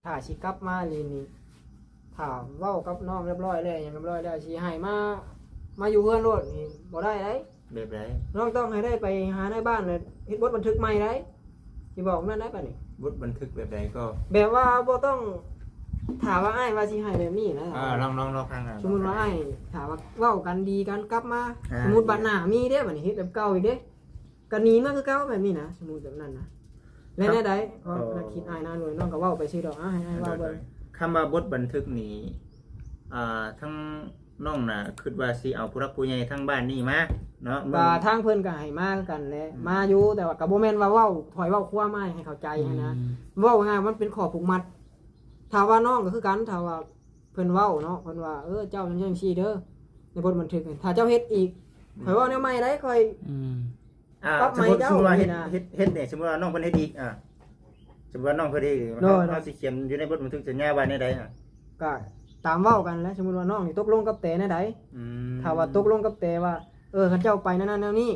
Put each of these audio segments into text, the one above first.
ถ้าสิกลับมาลีนี่ถ้าเว้ากับน้องเรียบร้อยแล้วหยังเรียบร้อยแล้วสิให้มาอยู่เฮือนโลดนี่บ่ได้เด้ แบบไร น้องต้องให้ได้ไปหาในบ้านเลยเฮ็ดบทบันทึกใหม่ได้สิบอกนั่นได้ป่ะนี่ บทบันทึกแบบใดก็ แบบว่าบ่ต้องถามว่าอ้ายว่าสิให้แบบนี้นะ ลองฟังอ่ะ สมมุติว่าอ้ายถามว่าเว้ากันดีกันกลับมา อ่า สมมุติบัดหน้ามีเด้บัดนี้เฮ็ดแบบเก่าอีกเด้ก็หนีมาคือเก่าแบบนี้นะสมมุติแบบนั้นนะแล้วแน่ใดเพราะนักคิดอ้ายนะหน่วยน้องก็เว้าไปซื่อดอกอ้ายให้เว้าเบิ่ง คำว่าบทบันทึกนี้ทั้งน้องน่ะคิดว่าสิเอาผู้รักผู้ใหญ่ทั้งบ้านนี่มาเนาะ ก็ทางเพิ่นก็ให้มาคือกันแหละมาอยู่แต่ว่าก็บ่แม่นว่าเว้าถอยเว้าคว้ามาให้เข้าใจหั้นนะเว้าง่ายมันเป็นข้อผูกมัดถ้าว่าน้องก็คือกันถ้าว่าเพิ่นเว้าเนาะเพิ่นว่าเจ้าจังซี่เด้อในบทบันทึกนี่ถ้าเจ้าเฮ็ดอีกข่อยเว้าแนวใหม่ได้ข่อย ปรับใหม่ สมมุติว่า เจ้านี่นะ เฮ็ดเนี่ยสมมุติว่าน้องเพิ่นเฮ็ดอีกสมมุติว่าน้องเพิ่นเฮ็ดอีก โดย เฮาสิเขียนอยู่ในบทบันทึกสัญญาว่าในใดก็ตามเว้ากันแล้วสมมุติว่าน้องนี่ตกลงกับแต่แนวใด ถ้าว่าตกลงกับแต่ว่าคันเจ้าไปนั่นแนวนี้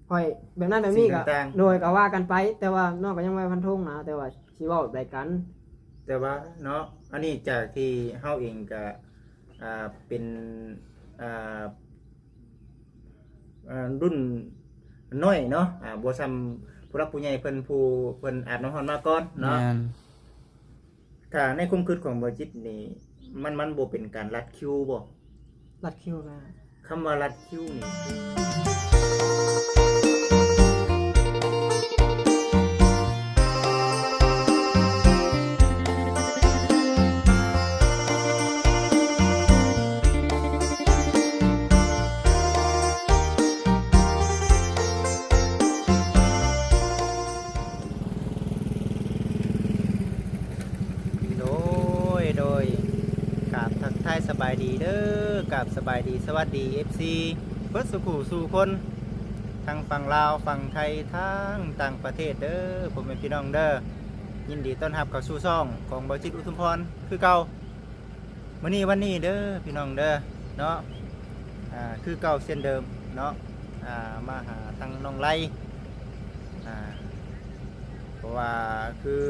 ข่อยแบบนั้นแบบนี้ก็โดยก็ว่ากันไป แต่ว่าน้องก็ยังไม่ฟันธงนะแต่ว่าสิเว้าได้กัน แต่ว่าเนาะอันนี้จากที่เฮาเองก็เป็นรุ่นน้อยเนาะบ่ซ้ำผู้รักผู้ใหญ่เพิ่นอาบน้ำร้อนมาก่อนเนาะถ้าในความคิดของบ่จิตนี่มันบ่เป็นการรัดคิวบ่ รัดคิวนะ คำว่ารัดคิวนี่โดยกับทักทายสบายดีเด้อกับสบายดีสวัสดี FC เบิดสุขุสู่คนทั้งฝั่งลาวฝั่งไทยทั้งต่างประเทศเด้อผมเป็นพี่น้องเด้อยินดีต้อนรับเข้าสู่ช่องของบจิตอุทุมพรคือเก่าวันนี้เด้อพี่น้องเด้อเนาะคือเก่าเช่นเดิมเนาะมาหาทางน้องไล่เพราะว่าคือ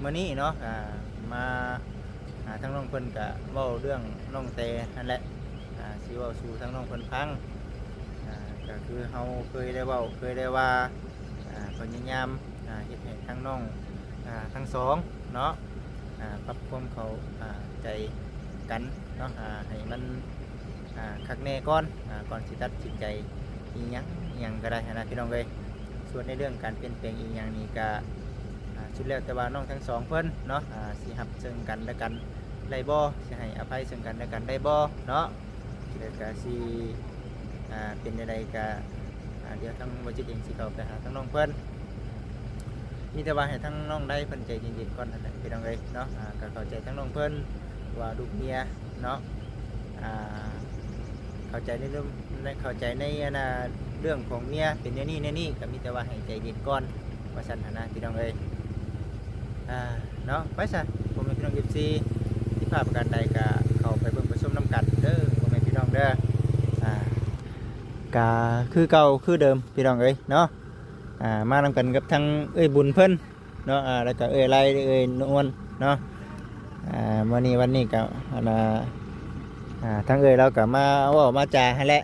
มื้อนี้เนาะมาทั้งน้องเพิ่นกะเว้าเรื่องน้องเตนั่นแหละสิเว้าสู่ทั้งน้องเพิ่นฟังก็คือเฮาเคยได้เว้าเคยได้ว่าพยายามเฮ็ดให้ทั้งน้องทั้งสองเนาะปรับความเข้าใจกันเนาะให้มันคักแน่ก่อนก่อนสิตัดสินใจอีหยังก็ได้นะพี่น้องเอ้ยส่วนในเรื่องการเปลี่ยนแปลงอีหยังนี่ก็ชุดแล้วแต่ว่าน้องทั้งสองเพิ่นเนาะสิรับซึ่งกันและกันได้บ่สิให้อภัยซึ่งกันและกันได้บ่เนาะแล้วก็สิเป็นใดๆก็เดี๋ยวทั้งบ่จิตเองสิเข้าไปหาทั้งน้องเพิ่นมีแต่ว่าให้ทั้งน้องได้เพิ่นใจเย็นๆก่อนนั่นแหละพี่น้องเอ้ยเนาะก็เข้าใจทั้งน้องเพิ่นว่าลูกเมียเนาะเข้าใจในเรื่องของเมียเป็นอย่างนี้ก็มีแต่ว่าให้ใจเย็นก่อนว่าซั่นนะพี่น้องเอ้ยเนาะไปซะผมเป็นพี่น้อง FC ที่ภาพประการใดก็เข้าไปเบิ่งไปชมน้ำกันเด้อผมเป็นพี่น้องเด้อกะคือเก่าคือเดิมพี่น้องเอ้ยเนาะมานำกันกับทั้งบุญเพิ่นเนาะแล้วก็ไรนวลเนาะวันนี้ก็ทั้งเราก็มาว่ามาจาให้แหละ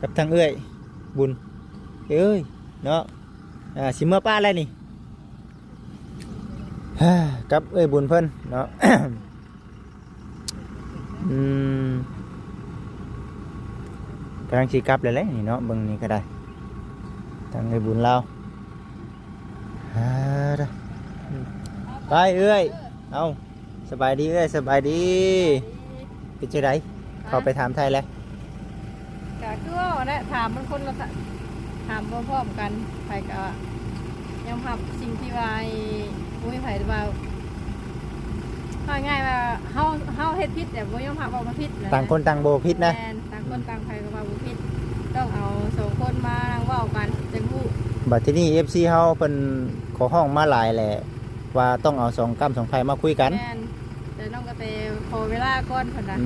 กับทั้งบุญเนาะสิเมื่อป้าอะไรนี่กับบุญเพิ่นเนาะ กำลังชีกลับเลยนี่เนาะเบิ่งนี่ก็ได้ทางบุญเราไปเอาสบายดีสบายดีเป็นจังไดเข้าไปถามไทยแล้วก็คือว่าได้ถามมันคนละถามพร้อมๆกันไปก็ยังทำสิ่งที่ว่าอุ้ยไผ่ว่าง่ายว่าเฮาเฮ็ดผิดแต่บ่ยอมรับว่ามันผิดนะต่างคนต่างโบผิดนะต่างคนต่างไผก็ว่าบ่ผิดต้องเอาสองคนมานั่งเว้ากันจังฮู้บัดทีนี้ FC เฮาเพิ่นขอห้องมาหลายแหละว่าต้องเอา2กรรม2ไผมาคุยกันแต่น้องก็ไปขอเวลาก่อนเพิ่นน่ะ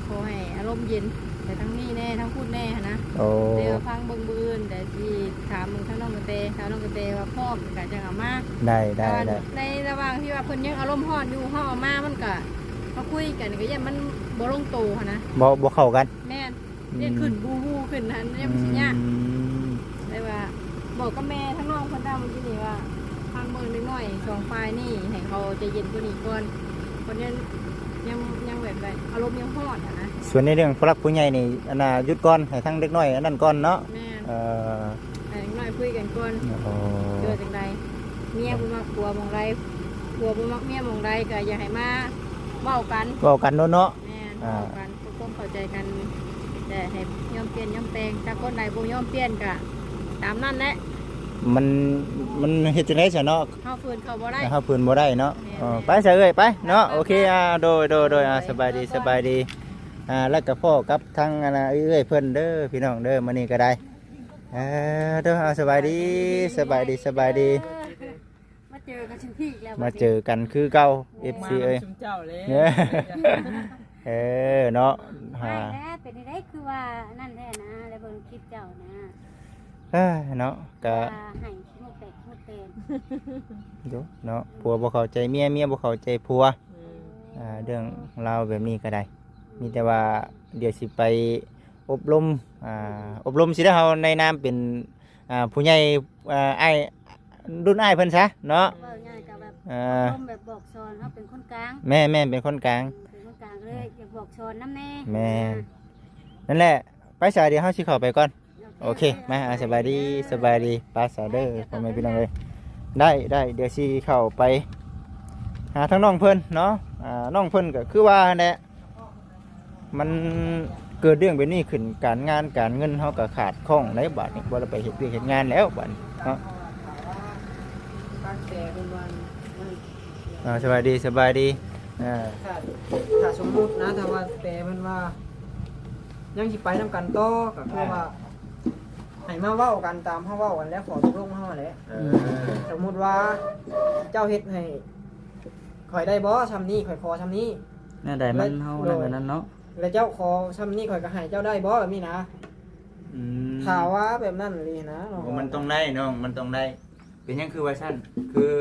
ขอให้อารมณ์เย็น แต่ทั้งนี้แน่ทั้งพูดแน่หั้นนะ โอ้ เดี๋ยวฟังเบิ่งบื้นแต่ที่ถามมึงทั้งน้องกระเตถามน้องกระเตว่าพ่อมนก็จะเอามา ได้ได้ แต่ว่า ได้ ในระหว่างที่ว่าเพิ่นยังอารมณ์ร้อนอยู่เฮาเอามามันก็มาคุยกันก็ยังมันบ่ลงโตหั้นนะ บ่เข้ากัน แม่นเรียนขึ้นบูฮู้ขึ้นนั้นยังสิยาก อืม ได้ว่าบอกกับแม่ทั้งน้องเพิ่นได้เมื่อกี้นี่ว่าฟังเบิ่งนิดหน่อยสองฝ่ายนี่ให้เขาใจเย็นกว่านี้ก่อนคนยังแบบอารมณ์ยังร้อนนะ ส่วนในเรื่องผู้รักผู้ใหญ่นี่อันน่ะหยุดก่อนให้ทั้งเด็กน้อยอันนั้นก่อนเนาะ แม่น เออ ให้หน่อยคุยกันก่อน โอ้ เจอจังใดเมียบ่มักผัวหม่องใดผัวบ่มักเมียหม่องใดก็อย่าให้มาเว้ากัน เว้ากันเนาะ แม่นเว้ากันทุกคนเข้าใจกันแต่ให้ยอมเปลี่ยนยอมแปลงถ้าคนใดบ่ยอมเปลี่ยนก็ตามนั้นแหละ มันเฮ็ดจังได๋ซะเนาะ เฮาฝืนเขาบ่ได้ นะครับเพิ่นบ่ได้เนาะ แม่น ไปซะเอ้ยไปเนาะโอเคโดยสบายดีสบายดีแล้วก็พ่อกับทางอันน่ะเอ้ยเพิ่นเด้อพี่น้องเด้อมื้อนี้ก็ได้เด้อสบายดีสบายดีสบายดี มาเจอกันถึงที่อีกแล้ว มาเจอกันคือเก่า FC เอ้ย ชุมเจ้าเลย เนี่ยเนาะ ไม่แล้วเป็นได้คือว่านั่นแหละนะแล้วเบิ่งคลิปเจ้านะ เนาะก็ ว่าให้ขี้มูกแตกขี้มูกเตน อยู่เนาะผัวบ่เข้าใจเมียบ่เข้าใจผัวเรื่องราวแบบนี้ก็ได้ มีแต่ว่าเดี๋ยวสิไปอบรมสิได้เฮาในนามเป็นผู้ใหญ่อ้ายรุ่นอ้ายเพิ่นซะเนาะ ว่าง่ายกับแบบ อ่า ร่มแบบบอกสอนเขาเป็นคนกลาง แม่เป็นคนกลาง เป็นคนกลางเลยอยากบอกสอนน้ำแน่ แม่ นั่นแหละไปสายเดี๋ยวเฮาสิเข้าไปก่อนโอเคมาสบายดีปาสาเด้อพ่อแม่พี่น้องเอ้ยได้เดี๋ยวสิเข้าไปหาทางน้องเพิ่นเนาะน้องเพิ่นก็คือว่าแหละมันเกิดเรื่องแบบนี้ขึ้นการงานการเงินเฮาก็ขาดข้องในบาดนี้บ่ได้ไปเฮ็ดเวียกเฮ็ดงานแล้วบัดนี้เนาะ ตั้งแต่เป็นวัน สบายดีถ้าสมมุตินะถ้าว่าแต่มันว่า ยังสิไปนำกันต่อก็คือว่าให้มาเว้ากันตามเฮาเว้ากันแล้วขอตกลงเฮาแหละสมมุติว่าเจ้าเฮ็ดให้ข่อยได้บ่ซำนี้ข่อยขอซำนี้ น่าได้มันเฮานั่นนั้นเนาะ แล้วเจ้าขอซำนี้ข่อยก็ให้เจ้าได้บ่แบบนี้นะถ้าว่าแบบนั้นเลยนะน้อง มันต้องได้น้องมันต้องได้ เป็นหยังคือว่าซั่นคือ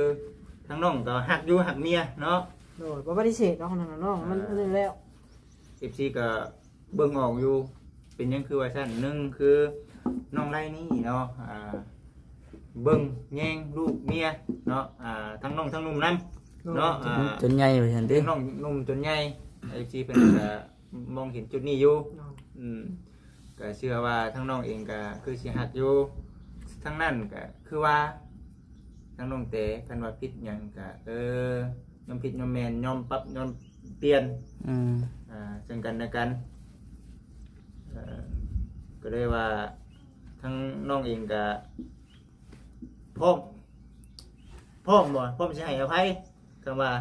ทั้งน้องก็ฮักอยู่ฮักเมียเนาะ โดยบ่ปฏิเสธเนาะนั่นน่ะน้องมันนั่นแล้ว FC ก็เบิ่งออกอยู่ เป็นหยังคือว่าซั่นหนึ่งคือน้องไรนี่เนาะเบิ่งแย่งลูกเมียเนาะทั้งน้องทั้งหนุ่มนํเนาะ จนใหญ่ไปซั่นติ ทั้งน้องหนุ่มจนใหญ่ FC เพิ่นก็มองเห็นจุดนี้อยู่ก็เชื่อว่าทั้งน้องเองก็คือสิฮักอยู่ทั้งนั้นก็คือว่าทั้งน้องเต๋คันว่าผิดหยังก็ยอมผิดยอมแม่นยอมปรับยอมเปลี่ยนซึ่งกันและกันก็เลยว่าทั้งน้องเองก็พร้อมบ่พร้อมสิให้อภัยคำว่า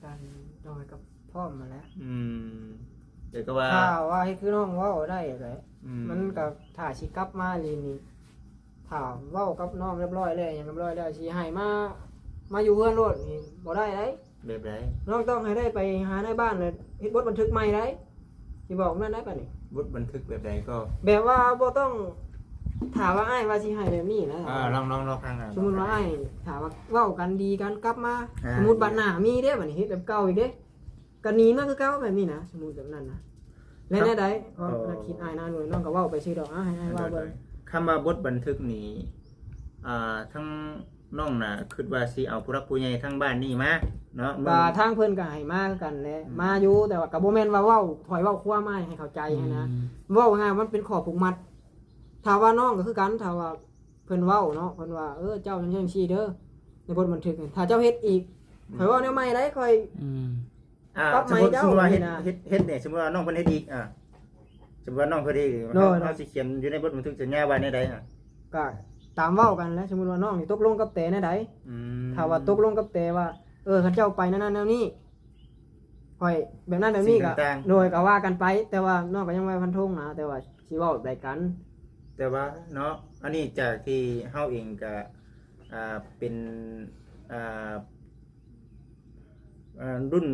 กันโดยกับพ่อมาแล้ว เดี๋ยวก็ว่า ถ้าว่าให้คือน้องเว้าได้แหละ มั มันก็ถ้าสิกลับมาลีนี่ถ้าเว้ากับน้องเรียบร้อยแล้วหยังเรียบร้อยแล้วสิให้มาอยู่เฮือนโลดนี่บ่ได้เด้ แบบไร น้องต้องให้ได้ไปหาในบ้านเลยเฮ็ดบทบันทึกใหม่ได้สิบอกนั่นได้ป่ะนี่ บทบันทึกแบบใดก็ แบบว่าบ่ต้องถามว่าอ้ายว่าสิให้แบบนี้นะ ลองฟัง สมมุติว่าอ้ายถามว่าเว้ากันดีกันกลับมาสมมุติบัดหน้ามีเด้บัดนี้เฮ็ดแบบเก่าอีกเด้ก็หนีมาคือเก่าแบบนี้นะสมมุติแบบนั้นนะและแน่ใดเพราะนักคิดอ้ายนานเลยน้องก็เว้าไปซื่อดอกอ้ายให้ว่าเบิ่ง คำว่าบทบันทึกนี้ทั้งน้องน่ะคิดว่าสิเอาผู้รักผู้ใหญ่ทั้งบ้านนี่มาเนาะ ก็ทางเพิ่นก็ให้มากันแหละมาอยู่แต่ว่าก็บ่แม่นว่าเว้าถอยเว้าคว้ามาให้เข้าใจนะเว้าง่ายมันเป็นข้อผูกมัดถ้าว่าน้องก็คือกันถ้าว่าเพิ่นเว้าเนาะเพิ่นว่าเจ้าจังซี่เด้อในบทบันทึกถ้าเจ้าเฮ็ดอีกข่อยเว้าแนวใหม่ได้ข่อย สมมติว่าเฮ็ดเนี่ยสมมติว่าน้องเพิ่นเฮ็ดอีกสมมติว่าน้องเพิ่นเฮ็ดอีกเราสิเขียนอยู่ในบทบันทึกสัญญาไว้ในใดก็ตามเว้ากันแล้วสมมุติว่าน้องนี่ตกลงกับแต่แนวใดถ้าว่าตกลงกับแต่ว่าเขาเจ้าไปนั่นแนวนี้ข่อยแบบนั้นแบบนี้ก็โดยก็ว่ากันไปแต่ว่าน้องก็ยังไม่ฟันธงนะแต่ว่าสิเว้าแบบใดกัน แต่ว่าเนาะอันนี้จากที่เฮาเองก็เป็นรุ่น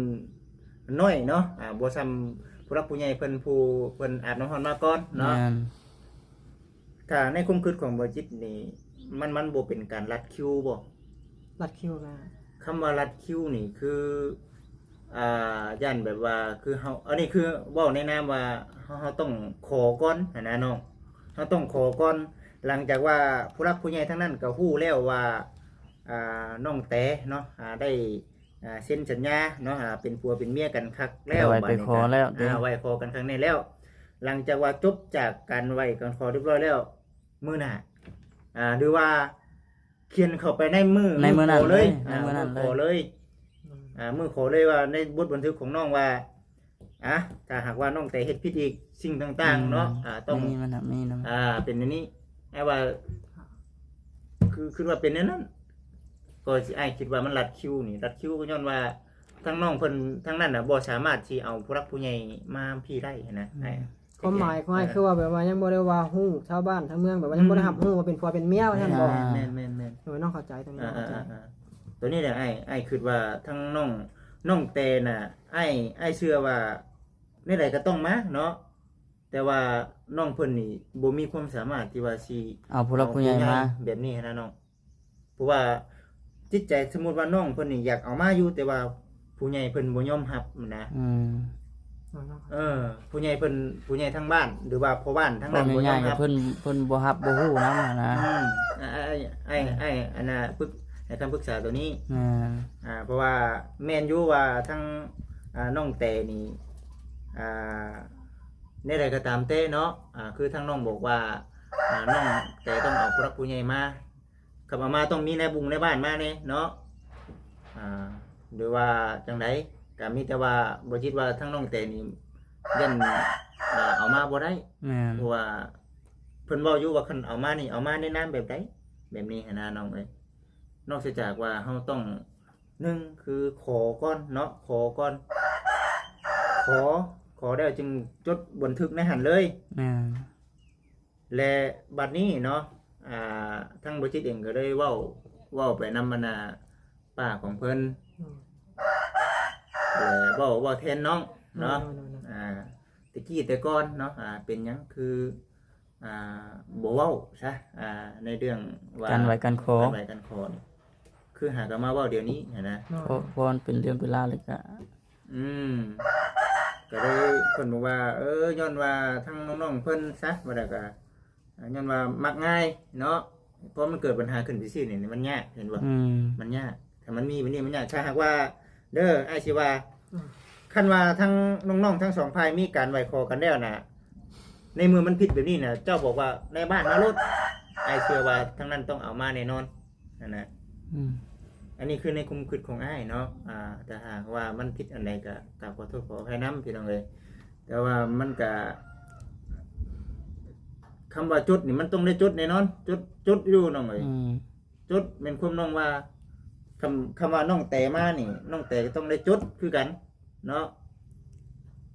น้อยเนาะบ่ซ้ำ ผู้รักผู้ใหญ่เพิ่นอาบน้ำร้อนมาก่อนเนาะ แม่น ถ้าในความคิดของบ่จิตนี่มันบ่เป็นการรัดคิวบ่ รัดคิวนะ คำว่ารัดคิวนี่คือย่านแบบว่าคือเฮาอันนี้คือเว้าในนามว่าเฮาต้องขอก่อนหันนะน้องเฮาต้องขอก่อนหลังจากว่าผู้รักผู้ใหญ่ทั้งนั้นก็ฮู้แล้วว่าน้องแต่เนาะได้เซ็นสัญญาเนาะเป็นผัวเป็นเมียกันคักแล้ว ไว้ไปขอแล้วเด้ ไว้ขอกันครั้งนี้แล้ว หลังจากว่าจบจากการไว้กันขอเรียบร้อยแล้วมื้อหน้าหรือว่าเขียนเข้าไปในมือ ในมื้อนั้น ขเลย ในมื้อนั้น ขอเลย มือขอเลยว่าในบทบันทึกของน้องว่าถ้าหากว่าน้องแต่เฮ็ดผิดอีกสิ่งต่างๆเนาะต้อง มีมันน่ะมีนำ เป็นอย่างนี้ไอ้ว่าคือว่าเป็นอย่างนั้นก็สิไอ้คิดว่ามันรัดคิวนี่รัดคิวก็ย้อนว่าทั้งน้องเพิ่นทั้งนั้นน่ะบ่สามารถที่เอาผู้รักผู้ใหญ่มาพี่ได้นะไอ้ ความหมายของอ้ายคือว่าแบบว่ายังบ่ได้ว่าฮู้ชาวบ้านทั้งเมืองแบบว่ายังบ่ได้รับฮู้ว่าเป็นผัวเป็นเมียว่าท่านบอก แม่น โดยน้องเข้าใจตรงนี้เข้าใจ ตัวนี้แหละไอ้คิดว่าทั้งน้องแต่น่ะไอ้เชื่อว่าในใดก็ต้องมาเนาะแต่ว่าน้องเพิ่นนี่บ่มีความสามารถที่ว่าสิ เอาผู้รักผู้ใหญ่มา แบบนี้นะน้องเพราะว่าจิตใจสมมุติว่าน้องเพิ่นนี่อยากเอามาอยู่แต่ว่าผู้ใหญ่เพิ่นบ่ยอมรับนะ ผู้ใหญ่ผู้ใหญ่ทั้งบ้านหรือว่าพ่อบ้านทั้ง พ่อ นั้นบ่ย ใหญ่ อม ๆ รับ เพิ่นบ่ฮับบ่ฮู้นำนะ ไอ้อันน่ะให้คำปรึกษาตัวนี้ แม่น เพราะว่าแม่นอยู่ว่าทั้งน้องแต่นี่ในใดก็ตามแต่เนาะคือทั้งน้องบอกว่าน้องแต่ต้องเอาผู้รักผู้ใหญ่มาขับมาต้องมีในบุงในบ้านมาเนี่ยเนาะหรือว่าจังไดก็มีแต่ว่าบ่คิดว่าทั้งน้องแต่นี่ยันเอามาบ่ได้ แม่น เพราะว่าเพิ่นเว้าอยู่ว่าคันเอามานี่เอามาในนามแบบใดแบบนี้หันนะน้องเอ้ยนอกจากว่าเฮาต้องหนึ่งคือขอก่อนเนาะขอก่อนขอได้จึงจดบันทึกในหันเลย แม่น และบัดนี้เนาะทั้งบริจิตเองก็ได้เว้าไปนำบรรณาป้าของเพิ่นเว้าแทนน้องเนาะตะกี้แต่ก่อนเนาะเป็นหยังคือบ่เว้าซะในเรื่องว่า การไว้กันขอ การไว้กันขอนี่คือหากมาเว้าเดี๋ยวนี้นะ เพราะมันเป็นเรื่องเป็นราวเลยก็ ก็ได้เพิ่นบอกว่าย้อนว่าทั้งน้องๆเพิ่นซะว่าได้ก็ย้อนว่ามักง่ายเนาะเพราะมันเกิดปัญหาขึ้นที่ซี่นี่มันยากเห็นบ่ มันยากถ้ามันมีวันนี้มันยากถ้าหากว่าเด้ออ้ายสิว่าคันว่าทั้งน้องๆทั้งสองฝ่ายมีการไหวคอกันแล้วน่ะในมือมันผิดแบบนี้น่ะเจ้าบอกว่าในบ้านมารถอ้ายเชื่อว่าทั้งนั้นต้องเอามาแน่นอนนั่นน่ะ อันนี้คือในคุมคิดของอ้ายเนาะแต่หากว่ามันผิดอันใดก็กราบขอโทษขออภัยน้ำพี่น้องเลยแต่ว่ามันก็คำว่าจุดนี่มันต้องได้จุดแน่นอนจุดอยู่น้องเลยจุดเป็นความน้องว่าคำว่าน้องแต่มานี่น้องแต่ต้องได้จุดคือกันเนาะ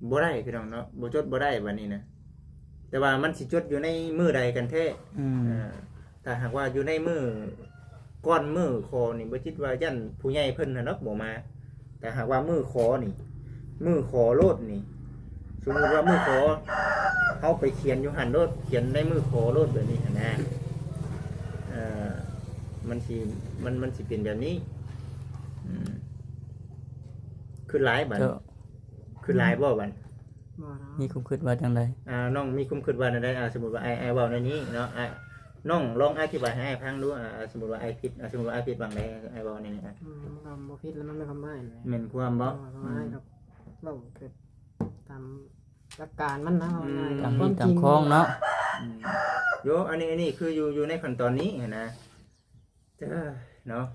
บ่ได้พี่น้องเนาะบ่จุดบ่ได้บัดนี้นะแต่ว่ามันสิจุดอยู่ในมือใดกันแท้ถ้าหากว่าอยู่ในมือก้อนมือคอนี่บ่คิดว่ายันผู้ใหญ่เพิ่นน่ะเนาะบ่มาแต่หากว่ามือคอนี่มือคอโลดนี่สมมุติว่ามือคอเฮาไปเขียนอยู่หั่นโลดเขียนในมือคอโลดแบบนี้หั่นนะมันสิเป็นแบบนี้คือหลายบัดคือหลายบ่บัด มีความคิดว่าจังได๋ น้องมีความคิดว่าจังได๋สมมุติว่าไอ้เว้าในนี้เนาะน้องลองอธิบายให้ฟังดูสมมุติว่าไอ้ผิดสมมุติว่าไอ้ผิดบางใดไอ้เว้าในนี้บ่ผิดแล้วมันเป็นคำหมาย แม่นความบ่ ครับเว้าเกิดตามหลักการมันนะ ตามมีตามคองเนาะ โยอันนี้คืออยู่ในขั้นตอนนี้นะเนาะ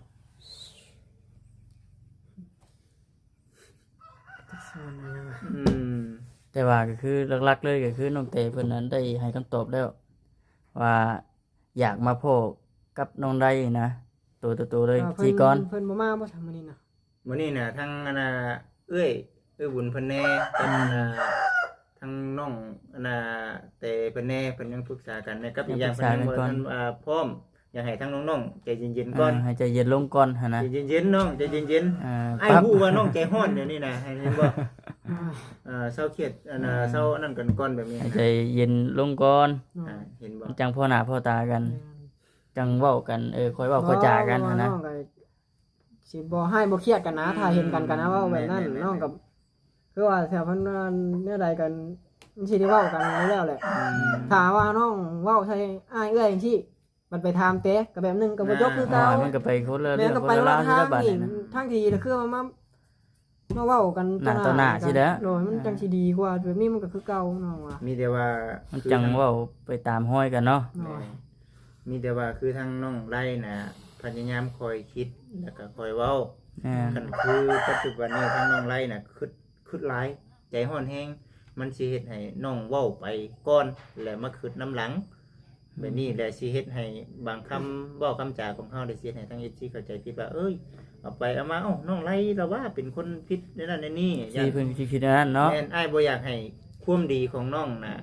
แต่ว่าก็คือหลักๆเลยก็คือน้องเตเพิ่นนั้นได้ให้คำตอบแล้วว่าอยากมาพบกับน้องได้นะตัวเลยจีก่อน เพิ่นบ่มาบ่ทำมื้อนี้นะ มื้อนี้น่ะทั้งเอ้ยบุญเพิ่นแน่กับทั้งน้องแต่เพิ่นแน่เพิ่นยังปรึกษากันนะครับอีกอย่างเพิ่นยังบ่ทันพร้อมอยากให้ทั้งน้องๆใจเย็นๆก่อน ให้ใจเย็นลงก่อนหั่นนะ ใจเย็นๆน้องใจเย็นๆไอ้ฮู้ว่าน้องใจร้อนเดี๋ยวนี้นะให้เห็นบ่ เศร้าเครียดเศร้าอันนั้นกันก่อนแบบนี้ ให้ใจเย็นลงก่อน เห็นบ่ จังพ่อหน้าพ่อตากัน จังเว้ากันค่อยเว้าค่อยจากันนะ องก็สิบ่ให้บ่เครียดกันนะถ้าเห็นกันกันนะว่าแบบนั้นน้องกับคือว่าแถวเพิ่นเนี่ยใดกันมันสิได้เว้ากันอยู่แล้วแหละถ้าว่าน้องเว้าใส่อ้ายเอื้อยจังซี่มันไปถามเตะก็แบบนึงก็บ่ยกคือเก่า มันก็ไปคนละ แม่ เรื่อง ก็ คน ไป ละ ว่า ร่างที่ ทาง ละบาด อีก นะ ทางที่น่ะคือมาเว้ากัน หน้าต่อหน้าสิเด้อ โดยมันจังสิดีกว่าแบบนี้มันก็คือเก่าน้องว่า มีแต่ว่า มันจังเว้าไปตามห้อยกันเนาะ น้อย มีแต่ว่าคือทางน้องไล่น่ะพยายามคอยคิดแล้วก็คอยเว้า กันคือปัจจุบันนี้ทางน้องไล่น่ะคิดหลายใจร้อนแฮงมันสิเฮ็ดให้น้องเว้าไปก่อนแล้วมาคิดน้ำหลังแบบนี้แหละสิเฮ็ดให้บางคำเว้าคำจาของเฮาได้สิเฮ็ดให้ทาง FC เข้าใจผิดว่าเอ้ยเอาไปเอามาเอ้าน้องไล่เราว่าเป็นคนผิดในนั้นในนี้ ที่เพิ่นคิดๆนั้นเนาะ แม่นอ้ายบ่อยากให้ความดีของน้องน่ะ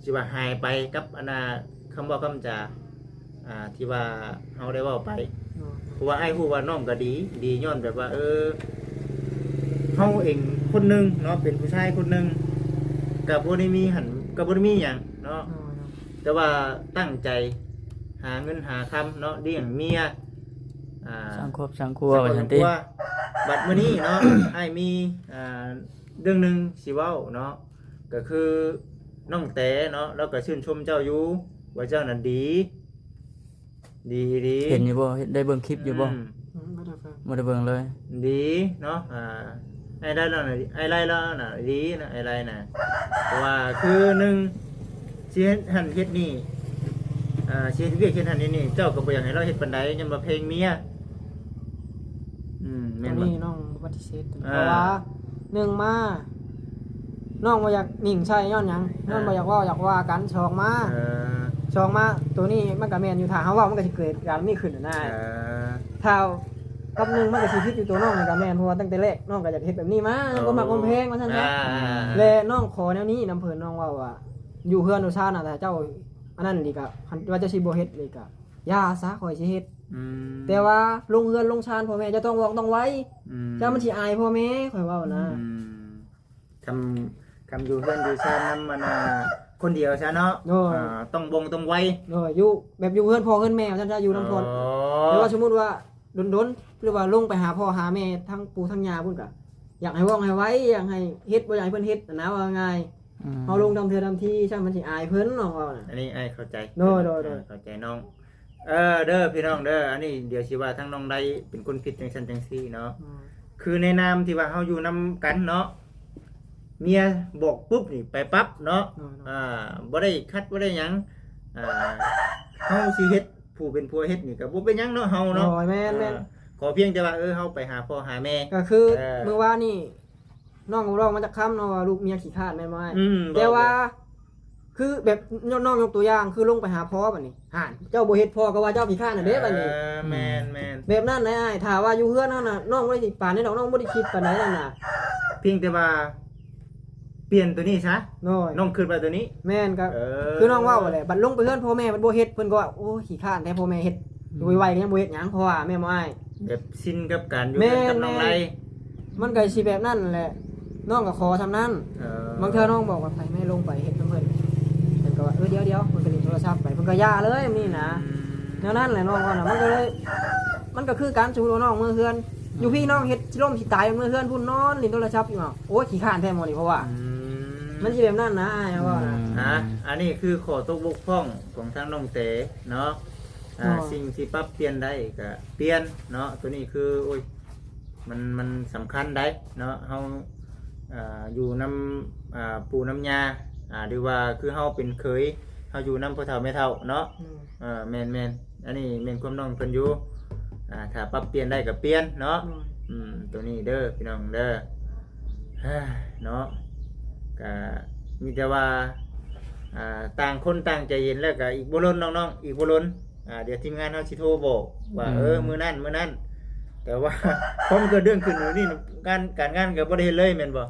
สิว่าหายไปกับคำเว้าคำจาที่ว่าเฮาได้เว้าไป เพราะว่าไอ้ผู้ว่าน้องก็ดีย้อนแบบว่าเฮาเองคนหนึงเนาะเป็นผู้ชายคนหนึงก็บ่ได้มีหันก็บ่ได้มีหยังเนาะแต่ว่าตั้งใจหาเงินหาคำเนาะเลี้ยงเมียสร้างครอบสร้างครัวว่าซั่นติ บัดมื้อนี้เนาะ ไอ้มีเรื่องหนึงสิเว้าเนาะก็คือน้องแต่เนาะแล้วก็ชื่นชมเจ้าอยู่ว่าเจ้านั้นดี เห็นอยู่บ่ได้เบิ่งคลิปอยู่บ่ บ่ได้ฟังบ่ได้เบิ่งเลย ดีเนาะไอ้ได้แล้วน่ะไอ้ไล่แล้วน่ะดีนะไอ้ไล่น่ะเพราะว่าคือหนึ่งสิเฮ็ดหันเฮ็ดนี่สิเฮ็ดเวียกเฮ็ดหันนี่เจ้าก็บ่อยากให้เราเฮ็ดปานใดยังบ่เพลงเมียแม่ ตอน นบ่ นี้น้องปฏิเสธเพราะว่าหนึ่งมาน้องบ่อยากนิ่งใช่ย้อนหยังน้องบ่อยากเว้าอยากว่ากันชองมาชองมาตัวนี้มันก็แม่นอยู่ถ้าเฮาเว้ามันก็สิเกิดการนี้ขึ้นน่ะถ้ากับหนึงมันก็สิผิดอยู่ตัวน้องนี่ก็แม่นเพราะว่าตั้งแต่แรกน้องก็อยากเฮ็ดแบบนี้มาก็มักบ่เพลงว่าซั่นซะและน้องขอแนวนี้นำเพิ่นน้องเว้าว่าอยู่เฮือนอุชาน่ะแต่เจ้าอันนั้นนี่ก็ว่าจะสิบ่เฮ็ดนี่ก็อย่าซะข่อยสิเฮ็ดแต่ว่าลงเฮือนลงชานพ่อแม่จะต้องวอกต้องไว้เจ้ามันสิอายพ่อแม่ข่อยเว้านะคำอยู่เฮือนอยู่ชานนำมันคนเดียวซะเนาะต้องบงต้องไว้อยู่แบบอยู่เฮือนพ่อเฮือนแม่ซั่นซะอยู่นำคนหรือว่าสมมุติว่าดนๆหรือว่าลงไปหาพ่อหาแม่ทั้งปู่ทั้งย่าพุ่นก็อยากให้ว่องให้ไว้อยากให้เฮ็ดบ่อยากให้เพิ่นเฮ็ดนะว่าง่ายเฮาลงดำเทื่อดำที่ช่างมันสิอายเพิ่นน้องว่าน่ะอันนี้ไอ้เข้าใจโดยเข้าใจน้องเด้อพี่น้องเด้ออันนี้เดี๋ยวสิว่าทั้งน้องได้เป็นคนผิดจังซั่นจังซี่เนาะคือในนามที่ว่าเฮาอยู่นำกันเนาะเมียบอกปุ๊บนี่ไปปั๊บเนาะบ่ได้คัดบ่ได้หยังเฮาสิเฮ็ดผู้เป็นผัวเฮ็ดนี่ก็บ่เป็นหยังเนาะเฮาเนาะแม่นขอเพียงแต่ว่าเฮาไปหาพ่อหาแม่ก็คือเมื่อวานนี่น้องของเรามาจากค่ำเนาะว่าลูกเมียขี้คร้านแม่นบ่อ้ายแต่ว่าคือแบบน้องยกตัวอย่างคือลงไปหาพ่อบัดนี้ห่านเจ้าบ่เฮ็ดพ่อก็ว่าเจ้าขี้คร้านน่ะเด้บัดนี้แม่นแบบนั้นนะอ้ายถ้าว่าอยู่เฮือนเฮาน่ะน้องบ่ได้สิปานนี้ดอกน้องบ่ได้คิดปานใดนั่นน่ะเพียงแต่ว่าเปลี่ยนตัวนี้ซะน้องขึ้นไปตัวนี้แม่นครับคือน้องเว้าแหละบัดลงไปเฮือนพ่อแม่มันบ่เฮ็ดเพิ่นก็ว่าโอ้ขี้คร้านแต่พ่อแม่เฮ็ดไวๆก็ยังบ่เฮ็ดหยังเพราะว่าแม่บ่อ้ายแบบชินกับการอยู่กับน้องไรมันก็สิแบบนั้นแหละน้องก็ขอทำนั้นบางเทื่อน้องบอกว่าไปแม่ลงไปเฮ็ดน้ำเพิ่นเพิ่นก็ว่าเดี๋ยวมันก็เล่นโทรศัพท์ไปเพิ่นก็ย่าเลยนี่นะแนวนั้นแหละน้องว่าน่ะมันก็เลยมันก็คือการชูน้องเมื่อเฮือนอยู่พี่น้องเฮ็ดสิล่มสิตายเมื่อเฮือนพุ่นนอนเล่นโทรศัพท์อยู่อ่ะโอ้ยขี้ข้านแท้หมดนี่เพราะว่ามันสิแบบนั้นนะอ้ายว่านะอันนี้คือข้อตกบกพร่องของทางน้องเต๋เนาะสิ่งที่ปรับเปลี่ยนได้ก็เปลี่ยนเนาะตัวนี้คือโอ้ยมันสำคัญได้เนาะเฮาอยู่น้ำปู่น้ำยาหรือว่าคือเฮาเป็นเคยเฮาอยู่น้ำพ่อเฒ่าแม่เฒ่าเนาะแม่นอันนี้แม่นความน้องเพิ่นอยู่ถ้าปรับเปลี่ยนได้ก็เปลี่ยนเนาะตัวนี้เด้อพี่น้องเด้อเนาะก็มีแต่ว่าต่างคนต่างใจเย็นแล้วก็อีกบ่ล้นน้องๆอีกบ่ล้นเดี๋ยวทีมงานเฮาสิโทรบอกว่ามื้อนั้นแต่ว่าพอมันเกิดเรื่องขึ้นนี่การงานก็บ่ได้เฮ็ดเลยแม่นบ่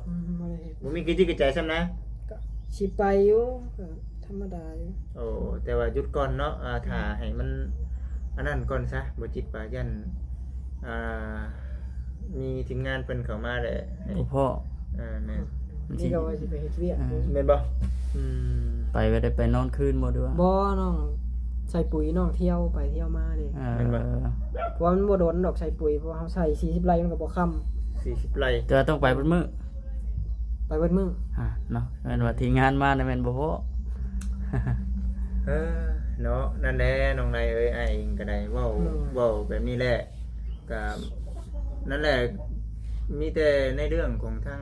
บ่มีกิจกิจใจซ้ำนะก็สิไปอยู่ก็ธรรมดาอยู่โอ้แต่ว่าหยุดก่อนเนาะถ้าให้มันอันนั้นก่อนซะบ่จิตว่ายัน มีทีมงานเพิ่นเข้ามาแหละให้ บ่พ่อ แม่น มันสิ นี่ก็ว่าสิไปเฮ็ดเวียก แม่นบ่อืม ไปก็ได้ไปนอนคืนบ่ด้วย บ่น้องใส่ปุ๋ยน้องเที่ยวไปเที่ยวมาเด้เพราะว่ามันบ่โดนดอกใส่ปุ๋ยเพราะว่าเฮาใส่40ไร่มันก็บ่ค้ำ 40ไร่ แต่ว่าต้องไปเบิดมื้อ ไปเบิดมื้อ เนาะแม่นว่าที่งานมาน่ะแม่นบ่พอ เนาะนั่นแหละน้องนายเอ้ยอ้ายเองก็ได้เว้าแบบนี้แหละก็นั่นแหละมีแต่ในเรื่องของทาง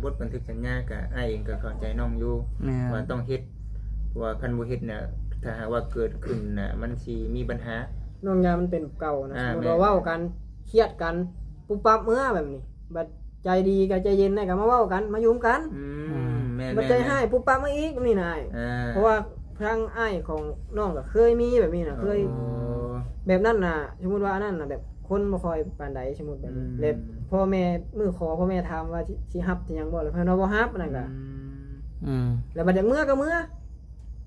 บทบันทึกสัญญาก็อ้ายเองก็เข้าใจน้องอยู่ แม่น ว่าต้องเฮ็ดเพราะว่าคันบ่เฮ็ดเนี่ยถ้าหากว่าเกิดขึ้นน่ะมันสิมีปัญหา น้องยามันเป็นเก่านะ อ่า สมมุติ แม่ ว่าเว้ากันเครียดกันปุ๊บปั๊บเมื่อแบบนี้บัดใจดีกับใจเย็นได้ก็มาเว้ากันมายุ่มกัน แม่น บัดใจให้ปุ๊บปั๊บมาอีกนี่นะอ้าย เพราะว่าทางอ้ายของน้องก็เคยมีแบบนี้นะเคยแบบนั้นน่ะสมมุติว่าอันนั้นน่ะแบบคนบ่ค่อยปานใดสมมุติแบบนี้แบบพ่อแม่มือขอพ่อแม่ถามว่าสิรับสิหยังบ่แล้วเพิ่นว่าบ่รับนั่นก็ แล้วบัดจากเมื่อก็เมื่อ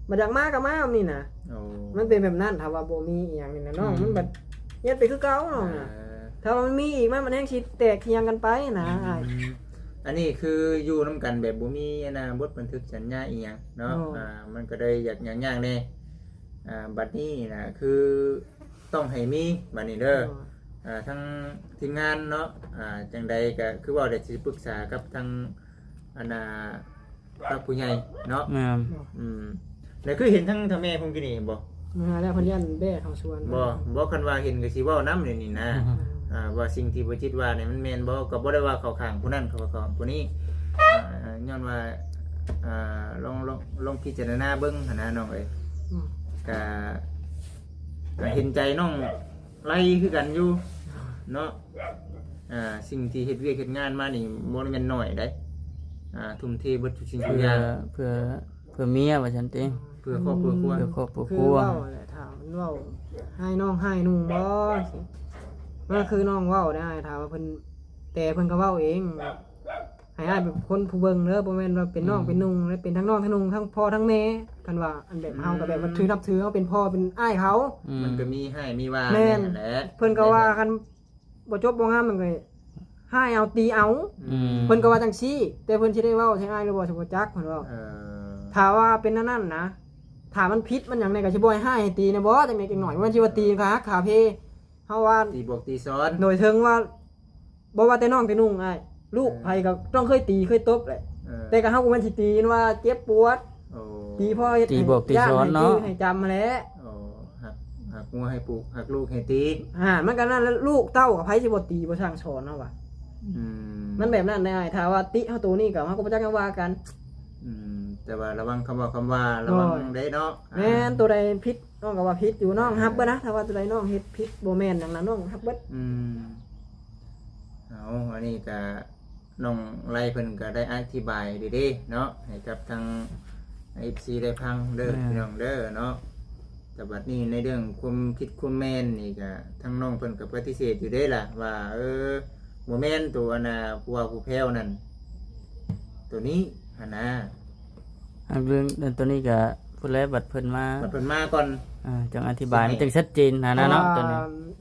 บัดจากมาก็มาแบบนี้นะ โอ้ มันเป็นแบบนั้นถ้าว่าบ่มีอีหยังนี่นะน้องมันแบบเฮ็ดไปคือเก่าน้องน่ะถ้าว่ามันมีอีกมันแฮงสิแตกเถียงกันไปนะอ้าย อันนี้คืออยู่นํกันแบบบ่มีบทบันทึกสัญญาอีหยังเนาะมันก็ได้อยากหยังๆแน่บัดนี้น่ะคือต้องให้มีบัดนี้เด้อทั้งทีมงานเนาะจังใดก็คือว่าได้สิปรึกษากับทางกับผู้ใหญ่เนาะ แม่น แล้วคือเห็นทั้งแม่ผมกินนี่บ่ มาแล้วเพิ่นยันแบ้เข้าสวน บ่คันว่าเห็นก็สิเว้านำนี่นะว่าสิ่งที่บ่จิตว่านี่มันแม่นบ่ก็บ่ได้ว่าเข้าข้างผู้นั้นเข้าข้างผู้นี้ย้อนว่าลองพิจารณาเบิ่งหั่นนะน้องเอ้ยก็เห็นใจน้องไล่คือกันอยู่เนาะสิ่งที่เฮ็ดเวียกเฮ็ดงานมานี่บ่ได้แม่นน้อยได้ทุ่มเทเบิดทุกสิ่งทุกอย่าง เพื่อเมียว่าซั่นติ เพื่อครอบครัว เพื่อครอบค คือ รัว เว้าแหละถามมันเว้าให้น้องให้นุ่งบ่สิมันคือน้องเว้าได้ถามว่าเพิ่นแต่เพิ่นก็เว้าเองให้อ้ายเป็นคนผู้เบิ่งเด้อบ่แม่นว่าเป็นน้องเป็นนุ่งและเป็นทั้งน้องทั้งนุ่งทั้งพ่อทั้งแม่กันว่าอันแบบเฮาก็แบบว่าถือนับถือเฮาเป็นพ่อเป็นอ้ายเขา มันก็มีให้มีว่า แม่น แหละ เพิ่นก็ว่าคันบ่จบบ่งามมันก็ให้เอาตีเอา ม เพิ่นก็ว่าจังซี่แต่เพิ่นสิได้เว้าใช่อ้ายหรือบ่สิบ่จักเพิ่นเว้า ถ้าว่าเป็นนั่นนะถ้ามันพิษมันอย่างไรก็สิบ่ให้ตีนะบ่จังได๋จังหน่อยมันสิว่าตีขาขาเพเฮาว่า ตีบวกตีซ้อน โดยเทิงว่าบ่ว่าแต่น้องแต่นุ่งอ้ายลูกไผก็ต้องเคยตีเคยตบแหละแต่ก็เฮาก็มันสิตีว่าเจ็บปวด โอ้ ตีพ่อเฮ็ด ตีบอกตีซ้อนเนาะ ให้จำมาแหล้ว โอ้หักงัวให้ปลูกหักลูกให้ตี มันก็นั่นแล้วลูกเต้ากับไผสิบ่ตีบ่ช่างสอนเฮาว่ะมันแบบนั้นได้อ้ายถ้าว่าติเฮาตัวนี้ก็เฮาก็บ่จักจังว่ากัน แต่ว่าระวังคำว่าระวังได้เนาะ แม่นตัวใดผิดน้องก็ว่าผิดอยู่น้องรับเบิดนะถ้าว่าตัวใดน้องเฮ็ดผิดบ่แม่นหยังนั้นน้องรับเบิด เอาอันนี้ก็น้องไล่เพิ่นก็ได้อธิบายดีๆเนาะให้กับทาง FC ได้ฟังเด้อพี่น้องเด้อเนาะแต่บัดนี้ในเรื่องความคิดความแม่นนี่ก็ทางน้องเพิ่นก็ปฏิเสธอยู่เด้ล่ะว่าบ่แม่นตัวผู้ว่าผู้แพ้วนั่นตัวนี้หั่นนะ อันเรื่องตัวนี้ก็พูดแล้วบัดเพิ่นมา บัดเพิ่นมาก่อน จังอธิบายมันจังชัดเจนนะเนาะตัวนี้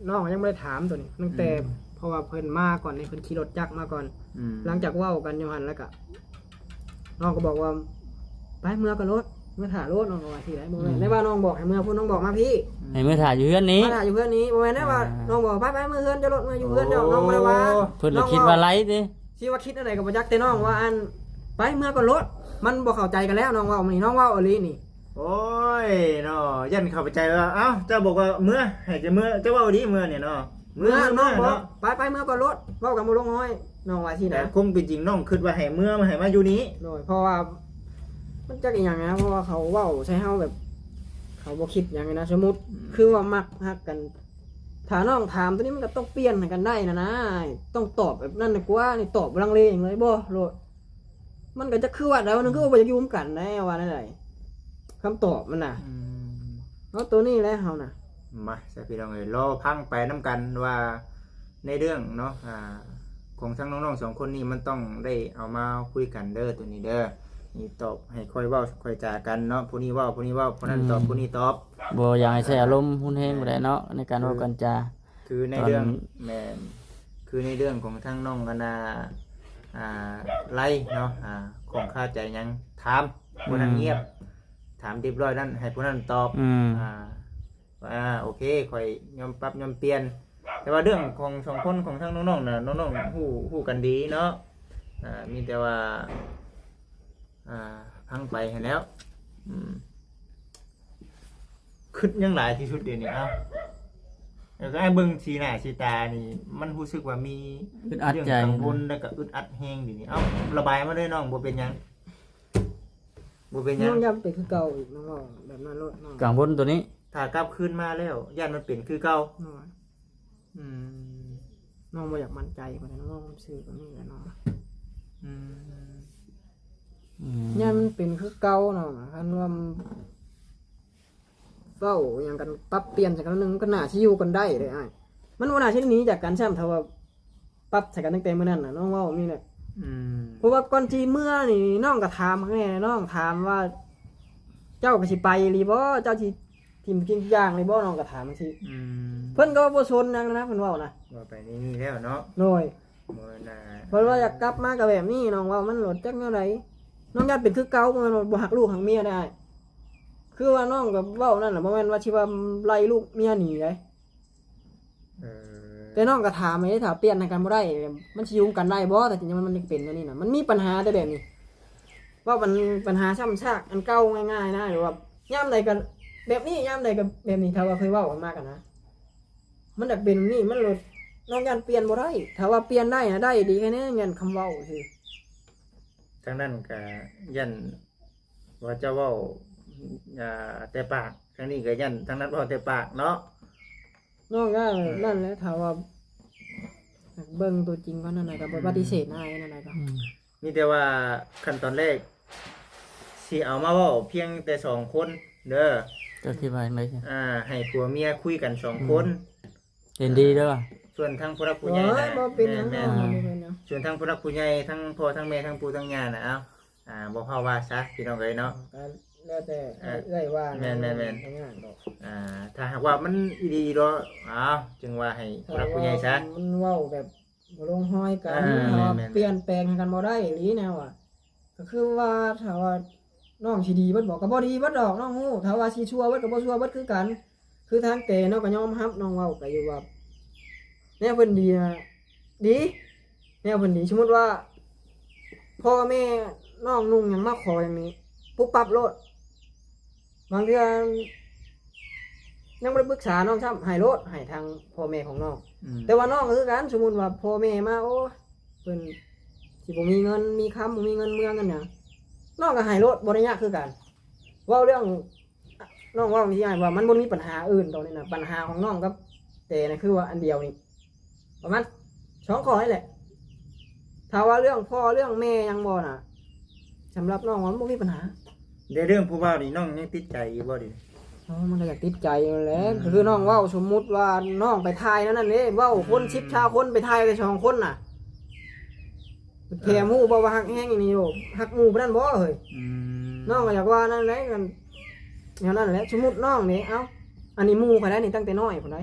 น้องยังไม่ได้ถามตัวนี้ตั้งแต่เพราะว่าเพิ่นมาก่อนในเพิ่นขี่รถจักรมาก่อน หลังจากเว้ากันอยู่หั่นแล้วก็น้องก็บอกว่าไปเมื่อก็รถเมื่อถ่ารถน้องก็ว่าที่ไหนบ่แม่นได้ว่าน้องบอกให้เมื่อพุ่นน้องบอกมาพี่ ให้เมื่อถ่ายอยู่เฮือนนี้ มาถ่ายอยู่เพื่อนนี้บ่แม่นได้ว่าน้องบอกไปเมื่อเฮือนจะรถมาอยู่เฮือนเจ้าน้องบ่ได้ว่า เพิ่นเลยคิดว่าไรติ สิว่าคิดอะไรก็บ่จักแต่น้องว่าอันไปเมื่อก็รถมันบ่เข้าใจกันแล้วน้องเว้านี่น้องเว้าอีหลีนี่ โอ้ยเนาะยันเข้าไปใจว่าเอ้าเจ้าบอกว่าเมื่อให้จะเมื่อเจ้าเว้าดีเมื่อเนี่ยเนาะ เมื่อน้องบอก เนาะ ไปเมื่อก็รถเว้ากันบ่ลงห้อยน้องว่าสิ แต่ นะ คงเป็นจริงน้องคิดว่าให้เมื่อมาให้มาอยู่นี้ โดยเพราะว่ามันจักอีหยังนะเพราะว่าเขาเว้าใช้เฮาแบบ เขาบ่คิดหยังไงนะสมมุติคือว่ามักฮักกันถ้าน้องถามตัวนี้มันก็ต้องเปลี่ยนให้กันได้นะต้องตอบแบบนั้นดีกว่านี่ตอบลังเลอย่างเลยบ่โลดมันก็จะคือว่าแล้วนึงคือว่าบ่จะยุ่มกันได้ว่าได้คำตอบมันน่ะเนาะตัวนี้แหละเฮาน่ะ มาใส่พี่น้องรอพังไปน้ำกันว่าในเรื่องเนาะของทั้งน้องๆสองคนนี้มันต้องได้เอามาคุยกันเด้อตัวนี้เด้อนี่ตอบให้ค่อยเว้าค่อยจากันเนาะผู้นี้เว้าผู้นี้เว้าผู้นั้นตอบผู้นี้ตอบ บ่อยากให้ใช้อารมณ์หุ้นแฮงบ่ได้เนาะในการเว้ากันจา คือในเรื่องแม่นค คือในเรื่องของทั้งน้องอนาไล่เนาะของค่าใจยังถามผู้นั้นเงียบถามเรียบร้อยนั่นให้ผู้นั้นตอบว่าโอเคค่อยยอมปรับยอมเปลี่ยนแต่ว่าเรื่องของสองคนของทั้งน้องๆน่ะน้องๆฮู้กันดีเนาะมีแต่ว่าพังไปเห็นแล้วคิดยังหลายที่สุดเดี๋ยวนี้แล้วก็ไอ้เบิ่งสีหน้าสีตานี่มันรู้สึกว่ามี อึดอัด เรื่อง ใจ กังวลแล้วก็อึดอัดแฮงเดี๋ยวนี้ระบายมาเลยน้องบ่เป็นหยังบ่เป็นหยั น้ ง องย้ำเป็นคือเก่าอีกน้องว่าแบบนั้นโลดน้อง กังวลตัวนี้ ถ้ากลับคืนมาแล้วย่านมันเป็นคือเก่า น้องน้องบ่อยากมั่นใจกว่านั้นน้องซื่อตรงนี้แหละน้องย่ามันเป็นคือเก่าน้องคันว่าเว้าหยังกันปรับเปลี่ยนสักครั้งนึงก็น่าสิอยู่กันได้เลยอ้ายมันบ่น่าสิหนีจากกันซ้ำถ้าว่าปรับใส่กันตั้งแต่มื้อนั้นน่ะน้องเว้ามีแหละเพราะว่าก่อนที่เมื่อนี่น้องก็ถามแม่น้องถามว่า เจ้าก็สิไปหรือบ่เจ้าสิทิ่มกินย่างหรือบ่น้องก็ถามจังซี่เพิ่นก็บ่สนหยังนะเพิ่นเว้านะ ว่าไปนี่แล้วเนาะ โดย บ่น่า เพิ่นว่าอยากกลับมาก็แบบนี้น้องว่ามันหลดจักแนวใดน้องญาติเป็นคือเก่ามันบ่ฮักลูกฮักเมียได้คือว่าน้องก็เว้านั่นน่ะบ่แม่นว่าสิว่าไล่ลูกเมียหนีได้แต่น้องก็ถามให้ถ้าเปลี่ยนให้กันบ่ได้มันสิอยู่กันได้บ่แต่จริงๆมันเป็นอันนี้น่ะมันมีปัญหาแต่แบบนี้ว่ามันปัญหาซ้ำซากอันเก่าง่ายๆนะหรือว่ายามใดก็แบบนี้ยามใดก็แบบนี้ถ้าว่าเคยเว้ากันมากันนะมันอยากเป็นนี่มันหลดน้องยันเปลี่ยนบ่ได้ถ้าว่าเปลี่ยนได้นะได้ดีแค่นี้ยันคำเว้าซื่อ ทางนั้นก็ยันว่าจะเว้าแต่ปากทางนี้ก็ยันทางนั้นเว้าแต่ปากเนาะ น้องก็นั่นแหละถ้าว่าเบิ่งตัวจริงก็นั่นน่ะก็บ่ปฏิเสธนายนั่นน่ะก็ มีแต่ว่าขั้นตอนแรกสิเอามาเว้าเพียงแต่2คนเด้อ ก็คิดว่าจังได๋ ให้ผัวเมียคุยกัน2คน เห็นดีเด้อ ส่วนทางผู้รักผู้ โอ้ ใหญ่ ย นะ บ่เป็นหยัง แม่ น้อง น บ่เป็นหยัง ส่วนทางผู้รักผู้ใหญ่ทั้งพ่อทั้งแม่ทั้งปู่ทั้งย่าน่ะบ่เฮาว่าซะพี่น้องเอ้ยเนาะ ก็แล้วแต่เอ้ยว่า แม่น ทำงานดอก ถ้าหากว่ามันอีดีเนาะจึงว่าให้ผู้รักผู้ใหญ่ซะ มันเว้าแบบบ่ลงห้อยกัน แม่น ถ้า แม่น เปลี่ยนแปลงให้กันบ่ได้อีหลีแนวอ่ะก็คือว่าถ้าว่าน้องสิดีเบิดบอกก็บ่ดีเบิดดอกน้องฮู้ถ้าว่าสิชั่วเบิดก็บ่ชั่วเบิดคือกัน คือทางเตน้องก็ยอมรับน้องเว้าก็อยู่ว่าแนวเพิ่นดีนะดีแนวเพิ่นดีสมมุติว่าพ่อแม่น้องนุ่งหยังมาขออย่างนี้ปุ๊บปั๊บโลดบางเทื่อยังบ่ได้ปรึกษาน้องซ้ำให้โลดให้ทางพ่อแม่ของน้อง แต่ว่าน้องก็คือกันสมมุติว่าพ่อแม่มาโอ้เพิ่นสิบ่มีเงินมีคำบ่มีเงินเมืองกันหยังน้องก็ให้โลดบ่ได้ยากคือกันเว้าเรื่องน้องเว้าที่ให้ว่ามันบ่มีปัญหาอื่นตรงนี้น่ะปัญหาของน้องกับแต่น่ะคือว่าอันเดียวนี่ประมาณ2ข้อนี่แหละถ้าว่าเรื่องพ่อเรื่องแม่ยังบ่น่ะสำหรับน้องมันบ่มีปัญหา ในเรื่องผู้บ่าวนี่น้องยังติดใจอยู่บ่ดิ มันก็อยากติดใจอยู่แหล้วคือน้องเว้าสมมุติว่าน้องไปทายนั่นเด้เว้าคน10ชาวคนไปทายกัน2คนน่ะแถมฮู้บ่ว่าฮักแฮงอีนี่โยฮักหมู่ปานนั้นบ่เฮ้ยน้องก็อยากว่านั่นแหละกันอย่างนั้นแหละสมมุติน้องนี่เอ้าอันนี้หมู่ข่อยได้นี่ตั้งแต่น้อยพุ่นได้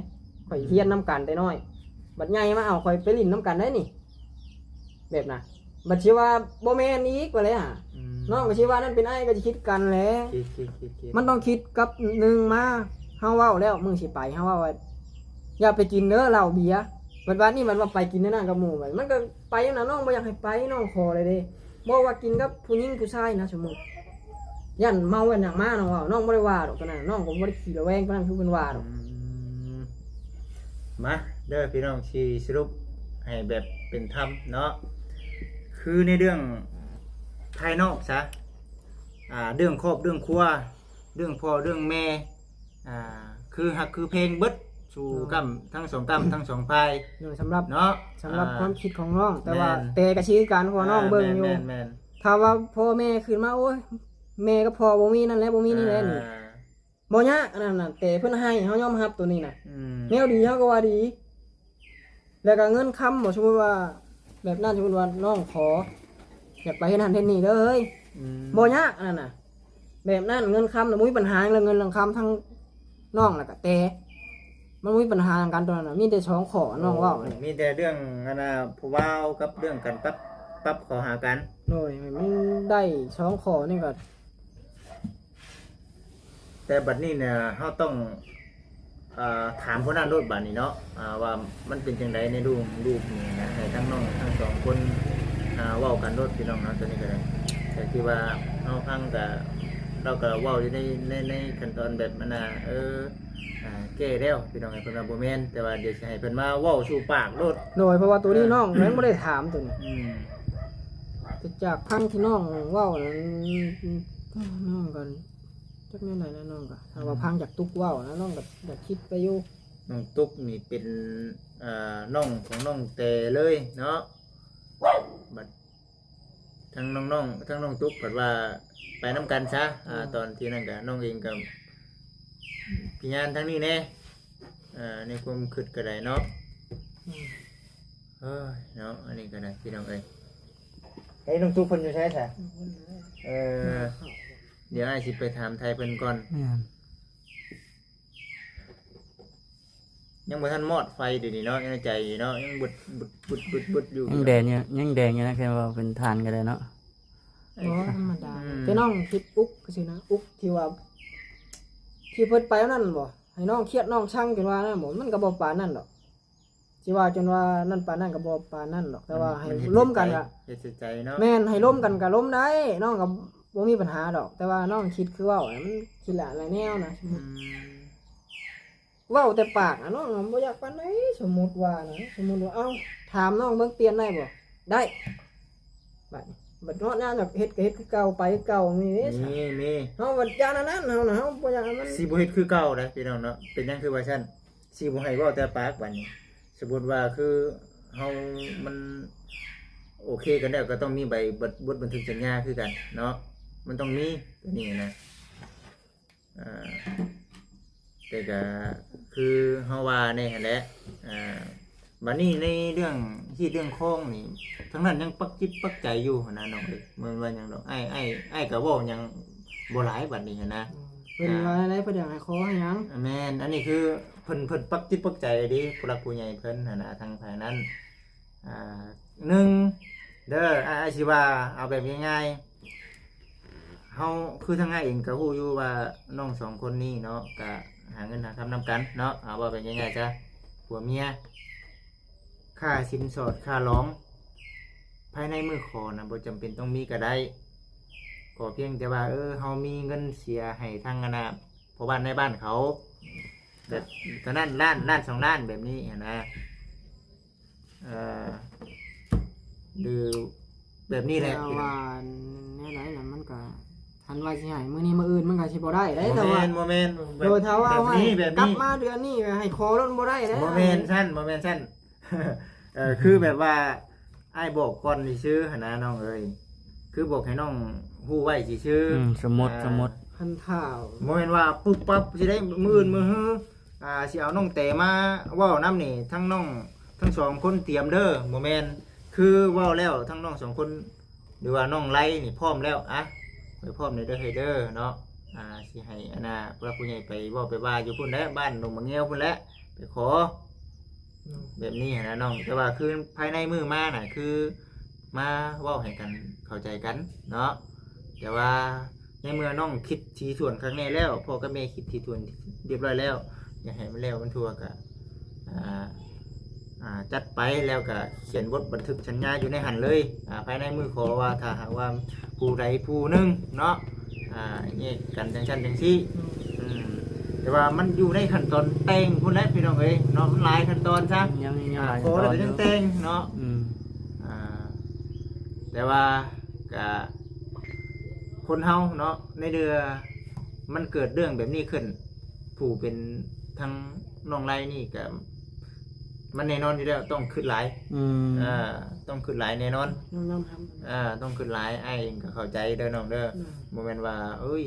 ข่อยเฮียนนํกันแต่น้อยบัดใหญ่มาเอาข่อยไปลิ้นนํกันได้นี่แบบน่ะบัดสิว่าบ่แม่นอีกว่าเลยอ่ะน้องก็สิว่านั่นเป็นไอ้ก็สิคิดกันแหละ คิด มันต้องคิดกับหนึ่งมาเฮาเว้าแล้วมึงสิไปเฮาเว้าว่าอย่าไปกินเด้อเหล้าเบียร์วันนี้มันว่าไปกินในนั้นกับหมู่ไปมันก็ไปอย่างนั้นน้องบ่อยากให้ไปน้องขอเลยเด้บ่ว่ากินกับผู้หญิงผู้ชายนะสมมุติยันเมากันอย่างมาน้องว่าน้องบ่ได้ว่าดอกปานนั้นน้องก็บ่ได้ขี้ระแวงปานนั้นคือเพิ่นว่าดอก มาเด้อพี่น้องสิสรุปให้แบบเป็นธรรมเนาะคือในเรื่องภายนอกซะเรื่องครอบเรื่องครัวเรื่องพ่อเรื่องแม่คือฮักคือเพลงเบิดสู่กำทั้ง2กำทั้ง2ฝ่าย เรื่องสำหรับ เนาะ ความคิดของน้องแต่ว่า แม่น แต่ก็ชี้กันเพราะว่าน้องเบิ่งอยู่ แม่น ถ้าว่าพ่อแม่ขึ้นมาโอ้ยแม่กับพ่อบ่มีนั่นแหละบ่มีนี่แหละนี่บ่ยากอันนั้นน่ะแต่เพิ่นให้เฮายอมรับตัวนี้น่ะ แนวดีเฮาก็ว่าดี แล้วก็เงินคำบ่สมมุติว่า แบบนั้นสมมุติว่าน้องขออยากไปเฮ็ดนั่นเฮ็ดนี่เด้อเฮ้ยบ่ยากอันนั้นน่ะ แบบนั้นเงินคำน่ะบ่มีปัญหาเรื่องเงินเรื่องคำทั้งน้องแล้วก็แต่ มันบ่มีปัญหาทางการตอนนั้นน่ะมีแต่สองข้อน้องเว้านี่ มีแต่เรื่องอันน่ะผู้เว้ากับเรื่องการปรับเข้าหากัน โดยมันได้สองข้อนี่ก็ แต่บัดนี้เนี่ยเฮาต้องถามคนนั้นโดดบัดนี้เนาะว่ามันเป็นจังไดในรูปนี่นะให้ทั้งน้องทั้งสองคนเว้ากันโดดพี่น้องเนาะตัวนี้ก็ได้แต่ที่ว่าเฮาฟังก็เราก็เว้าอยู่ในขั้นตอนแบบนั้นน่ะแก้แล้วพี่น้องให้เพิ่นว่าบ่แม่นแต่ว่าเดี๋ยวสิให้เพิ่นมาเว้าสู่ปากโดด โดยเพราะว่าตัวนี้น้องนั้นบ่ได้ถามตัวนี้ แต่จากพังที่น้องเว้านั้นน้องกันจักแม่นไหนนะน้องก็ถ้าว่าพังจากตุกเว้านะน้องก็อยากคิดไปอยู่ น้องตุ๊กนี่เป็นน้องของน้องแต่เลยเนาะบัดทั้งน้องๆทั้งน้องตุ๊กเพิ่นว่าไปนํกันซะตอนที่นั่นก็น้องเองก็พี่ญาณทั้งนี้แน่ในความคิดก็ได้เนาะเฮ้ยเนาะอันนี้ก็ได้พี่น้องเอ้ยเฮ้ยน้องตุ๊กเพิ่นอยู่ใช่ซะเดี๋ยวอ้ายสิไปถามไทยเพิ่นก่อน แม่น ยังบ่ทันมอดไฟเดี๋ยวนี้เนาะยังในใจอยู่เนาะยังบึดอยู่ ยังแดงอยู่นะแค่ว่าเป็นทานก็ได้เนาะ บ่ธรรมดาแต่น้องคิดอุกสินะอุกที่ว่าที่เพิ่นไปนั่นบ่ให้น้องเครียดน้องช่างจนว่านั่นบ่มันก็บ่ปานนั่นดอกสิว่าจนว่านั่นปานนั่นก็บ่ปานนั่นดอกแต่ว่าให้ร่วมกันก็ เฮ็ดใจเนาะ แม่นให้ร่วมกันก็ร่วมได้น้องก็บ่มีปัญหาดอก แต่ว่าน้องคิดคือเว้าน่ะมันคิดหลายแนวนะเว้าแต่ปากน้องบ่อยากปานใดสมมุติว่านะสมมุติว่าเอ้าถามน้องเบิ่งเปลี่ยนได้บ่ได้บัดเนาะนั่นแบบเฮ็ดก็เฮ็ดคือเก่าไปคือเก่ามีเด้ มี เฮาบัดยานอันนั้นเฮาน่ะเฮาบ่อยากให้มัน สิบ่เฮ็ดคือเก่าเด้อพี่น้องเนาะเป็นหยังคือว่าซั่นสิบ่ให้เว้าแต่ปากบัดนี้สมมุติว่าคือเฮามันโอเคกันแล้วก็ต้องมีใบบทบันทึกสัญญาคือกันเนาะมันต้องมีตัวนี้นะแต่ก็คือเฮาว่านี่หั่นแหละบัดนี้ในเรื่องโค้งนี่ทั้งนั้นยังปักจิตปักใจอยู่หั่นนะน้องเอ้ยมันว่าหยังดอกอ้ายก็เว้าหยังบ่หลายบัดนี้หั่นนะ เป็นว่าอะไรเพิ่นอยากให้ขอให้หยัง แม่นอันนี้คือเพิ่นปักจิตปักใจดิผู้หลักผู้ใหญ่เพิ่นหั่นน่ะทางภายนั้นหนึ่งเด้ออ้ายสิว่าเอาแบบง่ายๆเฮาคือทางอ้ายเองก็ฮู้อยู่ว่าน้องสองคนนี้เนาะก็หาเงินหาคำนำกันเนาะเอาว่าแบบง่ายๆจ้ะผัวเมียค่าสินสอดค่าร้องภายในมือขอนะบ่จำเป็นต้องมีก็ได้ขอเพียงแต่ว่าเฮามีเงินเสียให้ทางอนาเพราะบ้านในบ้านเขาแบบตอนนั้นล้านสองล้านแบบนี้นะหรือแบบนี้แหละ แต่ว่าแนวไหนน่ะมันก็ทันว่าสิให้มื้อนี้มื้ออื่นมันก็สิบ่ได้เด้แต่ว่า โมเมนต์ โดยถ้าว่า แบบ ให้ นี้แบบ กลับ นี้ มาเดือนนี้ก็ให้ขอแล้วบ่ได้เด้ โมเมนต์สั้น คือแบบว่าไอ้ายบอกก่อนสิซื้อหนนะน้องเอ้ยคือบอกให้น้องฮู้ไว้สิซื้อ สมมติ คันข่าว โมเมนต์ว่าปุ๊บปั๊บสิได้มื้ออื่นมื้อฮื้อสิเอาน้องแต่มาเว้านํนี่ทั้งน้องทั้งสองคนเตรียมเด้อโมเมนต์คือเว้าแล้วทั้งน้องสองคนหรือว่าน้องไล่นี่พร้อมแล้วไปพร้อมในเด้อเฮยเด้อเนาะสิให้ผู้หลักผู้ใหญ่ไปเว้าไปว่าอยู่พุ่นแหละบ้านหนองมะเงี้ยวพุ่นแหละไปขอแบบนี้นะน้องแต่ว่าคือภายในมือมาน่ะคือมาเว้าให้กันเข้าใจกันเนาะแต่ว่าในเมื่อน้องคิดทีส่วนครั้งนี้แล้วพ่อกับแม่คิดทีส่วนเรียบร้อยแล้วอยากให้มันแล้วมันทั่วก็จัดไปแล้วก็เขียนบทบันทึกสัญญาอยู่ในหันเลยภายในมือขอว่าถ้าหากว่าผู้ใดผู้หนึ่งเนาะนี่กันจังชั้นจังซี่แต่ว่ามันอยู่ในขั้นตอนแต่งพุ่นแหละพี่น้องเอ้ยเนาะมันหลายขั้นตอนซะ ยังหลาย ขอแล้วก็ยังแต่งเนาะแต่ว่าก็คนเฮาเนาะในเดือมันเกิดเรื่องแบบนี้ขึ้นผู้เป็นทั้งน้องไรนี่ก็มันแน่นอนอยู่แล้วต้องขึ้นหลายต้องขึ้นหลายแน่นอน น้องๆครับ ต้องขึ้นหลายไอ้เองก็เข้าใจเด้อน้องเด้อโมเมนต์ว่าเอ้ย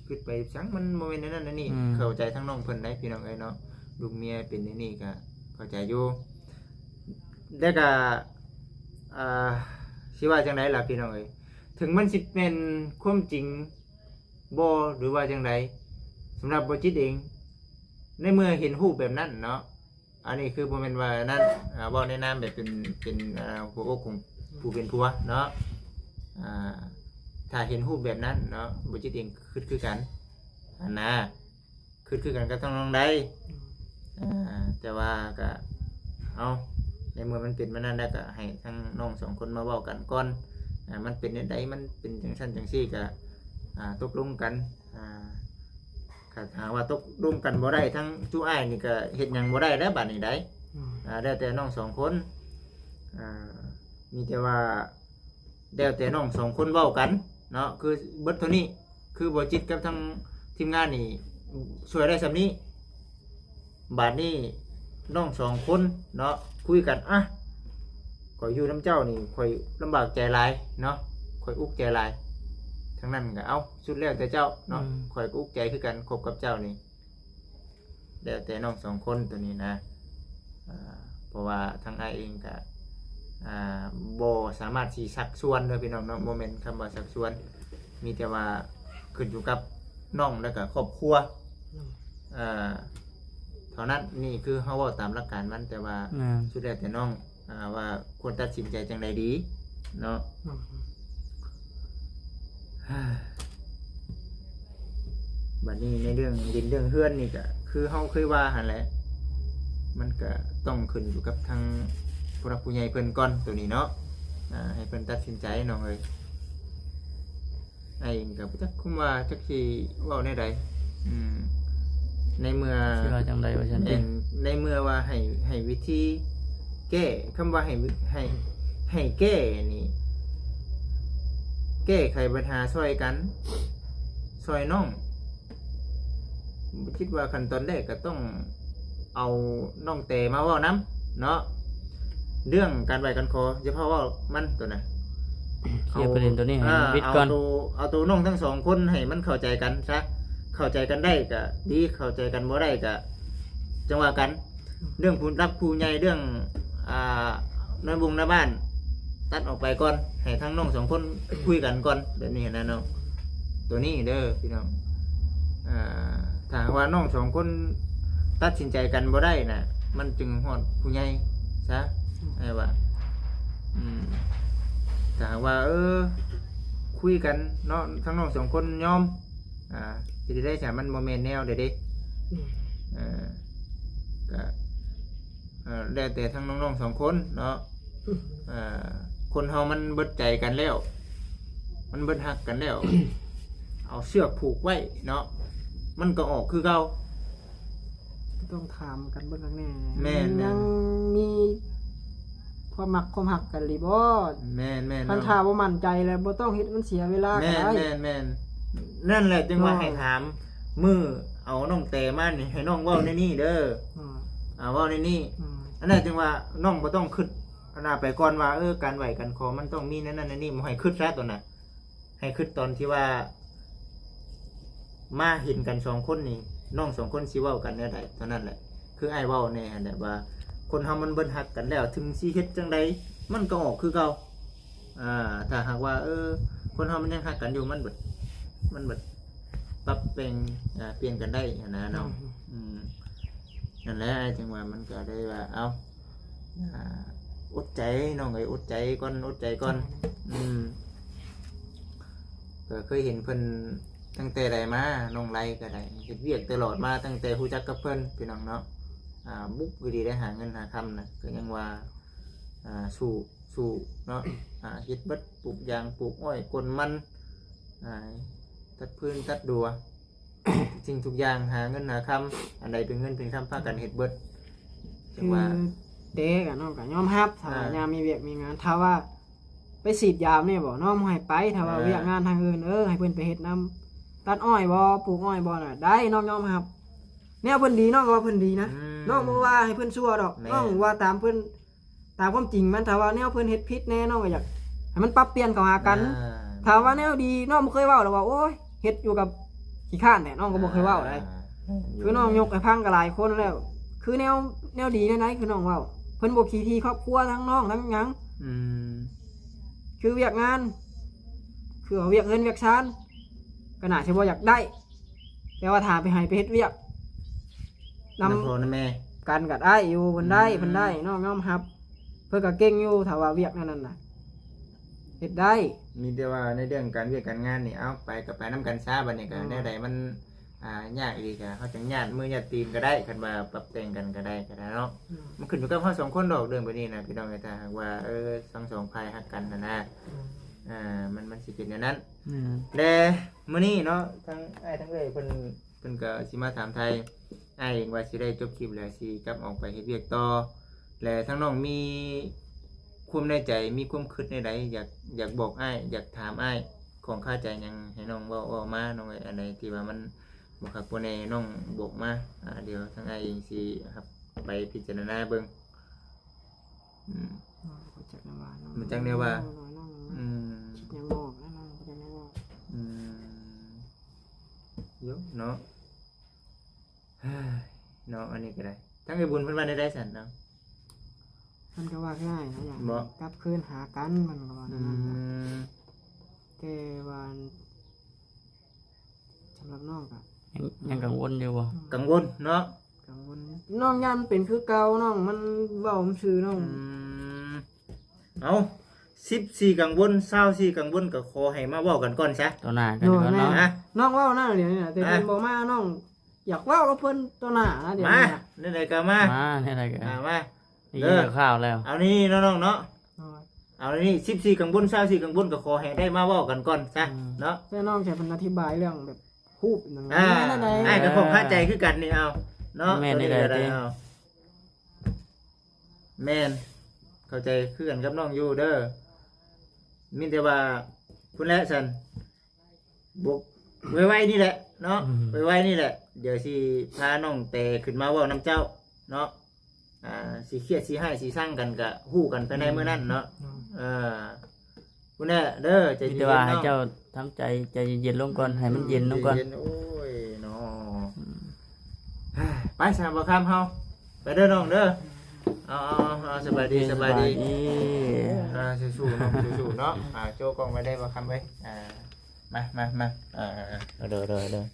ขึ้นไปสังมันโมเมนต์นั้นนี่เข้าใจทั้งน้องเพิ่นได้พี่น้องเอ้ยเนาะลูกเมียเป็นนี่ก็เข้าใจอยู่แล้วก็สิว่าจังไดล่ะพี่น้องเอ้ยถึงมันสิเป็นความจริงบ่หรือว่าจังไดสำหรับบ่จิตเอง ในเมื่อเห็นรูปแบบนั้นเนาะอันนี้คือบ่แม่นว่านั่นเว้าในนามแบบเป็นหัวอกของผู้เป็นผัวเนาะถ้าเห็นรูปแบบนั้นเนาะบ่จิตเองคือกันอันน่ะคือกันก็ต้องลองได้แต่ว่าก็เอาในเมื่อมันเป็นมานั้นแล้วก็ให้ทั้งน้องสองคนมาเว้ากันก่อนมันเป็นจังไดมันเป็นจังซั่นจังซี่ก็ตกลงกันถ้าหากว่าตกลงกันบ่ได้ทั้งจู้อ้ายนี่ก็เฮ็ดหยังบ่ได้แล้วบัดนี้ได้แล้วแต่น้องสองคนมีแต่ว่าแล้วแต่น้องสองคนเว้ากันเนาะคือเบิดเท่านี้คือบ่จิตกับทั้งทีมงานนี่ช่วยได้ซำนี้บัดนี้น้องสองคนเนาะคุยกันข่อยอยู่น้ำเจ้านี่ข่อยลำบากใจหลายเนาะข่อยอุกใจหลายทั้งนั้นก็เอาสุดแล้วแต่เจ้าเนาะข่อยก็อุกใจคือกันคบกับเจ้านี่แล้วแต่น้องสองคนตัวนี้นะเพราะว่าทางอ้ายเองก็บ่สามารถสิชักชวนเด้อพี่น้องเนาะบ่แม่นคำว่าชักชวนมีแต่ว่าขึ้นอยู่กับน้องแล้วก็ครอบครัวเท่านั้นนี่คือเฮาเว้าตามหลักการมันแต่ว่าสุดแล้วแต่น้องว่าควรตัดสินใจจังใดดีเนาะบัดนี้ในเรื่องดินเรื่องเฮือนนี่ก็คือเฮาเคยว่าหั่นแหละมันก็ต้องขึ้นอยู่กับทางผู้รักผู้ใหญ่เพิ่นก่อนตัวนี้เนาะให้เพิ่นตัดสินใจน้องเอ้ยไอ้ก็บ่จักคุมว่าจักสิเว้าแนวใดในเมื่อ สิว่าจังไดว่าซั่นเด้ ในเมื่อว่าให้วิธีแก้คำว่าให้แก้นี่แก้ไขปัญหาช่วยกันช่วยน้องคิดว่าขั้นตอนแรกก็ต้องเอาน้องเตมาเว้านํเนาะเรื่องการไหวกันคออย่าเพราะว่ามันตัวน่ะ เคลียร์ประเด็นตัวนี้ให้วิดก่อน เอาตัวน้องทั้งสองคนให้มันเข้าใจกันซะเข้าใจกันได้ก็ดีเข้าใจกันบ่ได้ก็จังว่ากันเรื่องผู้รักผู้ใหญ่เรื่องในวงในบ้านตัดออกไปก่อนให้ทั้งน้องสองคนคุยกันก่อนเดี๋ยวนี้นะน้องตัวนี้เด้อพี่น้องถ้าว่าน้องสองคนตัดสินใจกันบ่ได้น่ะมันจึงฮอดผู้ใหญ่ซะไอ้ว่าถ้าว่าคุยกันเนาะทั้งน้องสองคนยอมจะได้ใช่มันโมเมนต์แนวเด็กก็แล้วแต่ทั้งน้องๆสองคนเนาะคนเฮามันเบิดใจกันแล้วมันเบิดหักกันแล้ว เอาเชือกผูกไว้เนาะมันก็ออกคือเก่า ต้องถามกันเบิ่งข้างแน่ แม่น ยังมีความมักความหักกันหรือบ่ แม่น คันถ้าบ่มั่นใจแล้วบ่ต้องเฮ็ดมันเสียเวลาก็ได้ แม่นนั่นแหละจึงว่าให้ถามมือเอาน้องเตมานี่ให้น้องเว้าในนี่เด้อเว้าในนี่อันนั้นจึงว่าน้องบ่ต้องคิดอันน่ะไปก่อนว่าการไหวกันคอมันต้องมีนั่นนั่นนี่บ่ให้คิดซะตัวน่ะให้คิดตอนที่ว่ามาเห็นกันสองคนนี่น้องสองคนสิเว้ากันแนวใดเท่านั้นแหละคืออ้ายเว้าแน่อันแบบว่าคนเฮามันเบิ่นฮักกันแล้วถึงสิเฮ็ดจังไดมันก็ออกคือเก่าถ้าหากว่าคนเฮามันยังฮักกันอยู่มันเบิดปรับเปลี่ยนเปลี่ยนกันได้นะน้องนั่นแหละจังว่ามันก็ได้ว่าเอาอดใจน้องเอ้ยอดใจก่อนก็เคยเห็นเพิ่นตั้งแต่ใดมาน้องไรก็ได้เฮ็ดเวียกตลอดมาตั้งแต่รู้จักกับเพิ่นพี่น้องเนาะบุกวิธีได้หาเงินหาคำนะก็ยังว่าสู้เนาะเฮ็ดบัดปลูกยางปลูกอ้อยกลมันตัดพื้นตัดดัว สิ่งทุกอย่างหาเงินหาคำอันใดเป็นเงินเป็นคำพากันเฮ็ดเบิดจัง คือ ว่า เด็กอะน้องก็ยอมรับถ้ายามมีเวียกมีงานถ้าว่าไปฉีดยามนี่บ่น้องบ่ให้ไปถ้าว่าเวียกงานทางอื่นให้เพิ่นไปเฮ็ดนํตัดอ้อยบ่ปลูกอ้อยบ่น่ะได้น้องยอมรับแนวเพิ่นดีน้องก็ว่าเพิ่นดีนะน้องบ่ว่าให้เพิ่นชั่วดอกน้องว่าตามเพิ่นตามความจริงมันถ้าว่าแนวเพิ่นเฮ็ดผิดแน่น้องก็อยากให้มันปรับเปลี่ยนเข้าหากันถ้าว่าแนวดีน้องบ่เคยเว้าหรอกว่าโอ้ยเฮ็ดอยู่กับขี้ข้านแหละน้องก็บ่เคยเว้าได้คือน้องยกให้พังกับหลายคนแล้ว คือแนวดีแนวไหนคือน้องเว้าเพิ่นบ่ขี้ที่ครอบครัวทั้งน้องทั้งหยังคือเวียกงานคือเวียกเงินเวียกชานก็น่าสิบ่อยากได้แต่ว่าถ้าไปให้ไปเฮ็ดเวียก นำ น้ำพ่อน้ำแม่ กันก็ได้อยู่เพิ่นได้น้องยอมรับเพิ่นก็เก่งอยู่ถ้าว่าเวียกนั่นน่ะเฮ็ดได้ มีแต่ว่าในเรื่องการเวียกการงานนี่เอาไปกับไปน้ำกันซาบัดนี้ก็แนวใดมันยากอีกก็เขาจังญาติมือญาติตีนก็ได้คันว่าปรับแต่งกันก็ได้เนาะมันขึ้นอยู่กับเฮาสองคนดอกเรื่องแบบนี้นะพี่น้องถ้าหากว่าทั้งสองฝ่ายฮักกันนะมันสิเป็นอย่างนั้นแต่มื้อนี้เนาะทั้งอ้ายทั้งเอ้ยเพิ่นก็สิมาถามไทยอ้ายเองว่าสิได้จบคลิปแล้วสิกลับออกไปเฮ็ดเวียกต่อและทั้งน้องมีความในใจมีความคิดในใดอยากบอกอ้ายอยากถามอ้ายของข้าใจยังให้น้องเว้ามาน้องอันใดที่ว่ามันบ่คักบ่แน่น้องบอกมาเดี๋ยวทั้งอ้ายเองสิครับไปพิจารณาเบิ่งมันจังแนวว่าคิดยังบอกนะน้องบ่ได้บอกเยอะเนาะเนาะอันนี้ก็ได้ทั้งไอ้บุญเพิ่นว่าได้สั่นเนาะ มันก็ว่าง่ายนะอย่างกลับคืนหากันมันก็ว่านั่นน่ะแต่ว่าสำหรับน้องก็ ยังกังวลอยู่บ่ กังวลเนาะ กังวลน้องยามเป็นคือเก่าน้องมันเว้ามันซื่อน้อง เอา14กังวล24กังวลก็ขอให้มาเว้ากันก่อนซะ ตัวหน้ากันก่อนเนาะ น้องเว้าหน้าเดี๋ยวนี้แต่เพิ่นบ่มาน้องอยากเว้ากับเพิ่นตัวหน้านะเดี๋ยว มา นี้ ได้ก็มา เนี่ยอะไรกัน มา นี่กินข้าวแล้ว เอานี่น้องๆเนาะเอานี่14กังวล24กังวลก็ขอให้ได้มาเว้ากันก่อนซะเนาะ แต่น้องใช้เพิ่นอธิบายเรื่องแบบฮูบนั่น ไอ้ก็ขอเข้าใจคือกันนี่เอาเนาะ แม่นได้ได้ เอาแม่นเข้าใจคือกันกับน้องอยู่เด้อมีแต่ว่าคุณและสันบกไว้นี่แหละเนาะไว้นี่แหละเดี๋ยวสิพาน้องแต่ขึ้นมาเว้าน้ำเจ้าเนาะสิเครียดสิให้สิสร้างกันก็ฮู้กันภายในมื้อนั้นเนาะคุณแน่เด้อใจ มี เย็น แต่ว่าให้ เนาะ เจ้าทำใจใจเย็นๆลงก่อนให้มันเย็นลงก่อน โอ้ยเนาะไปสามบ่คำเฮาไปเด้อน้องเด้อเอาสบายดีสู้ๆน้องสู้ๆเนาะโจกล้องไว้ได้บ่คำเว้ยมาเด้อ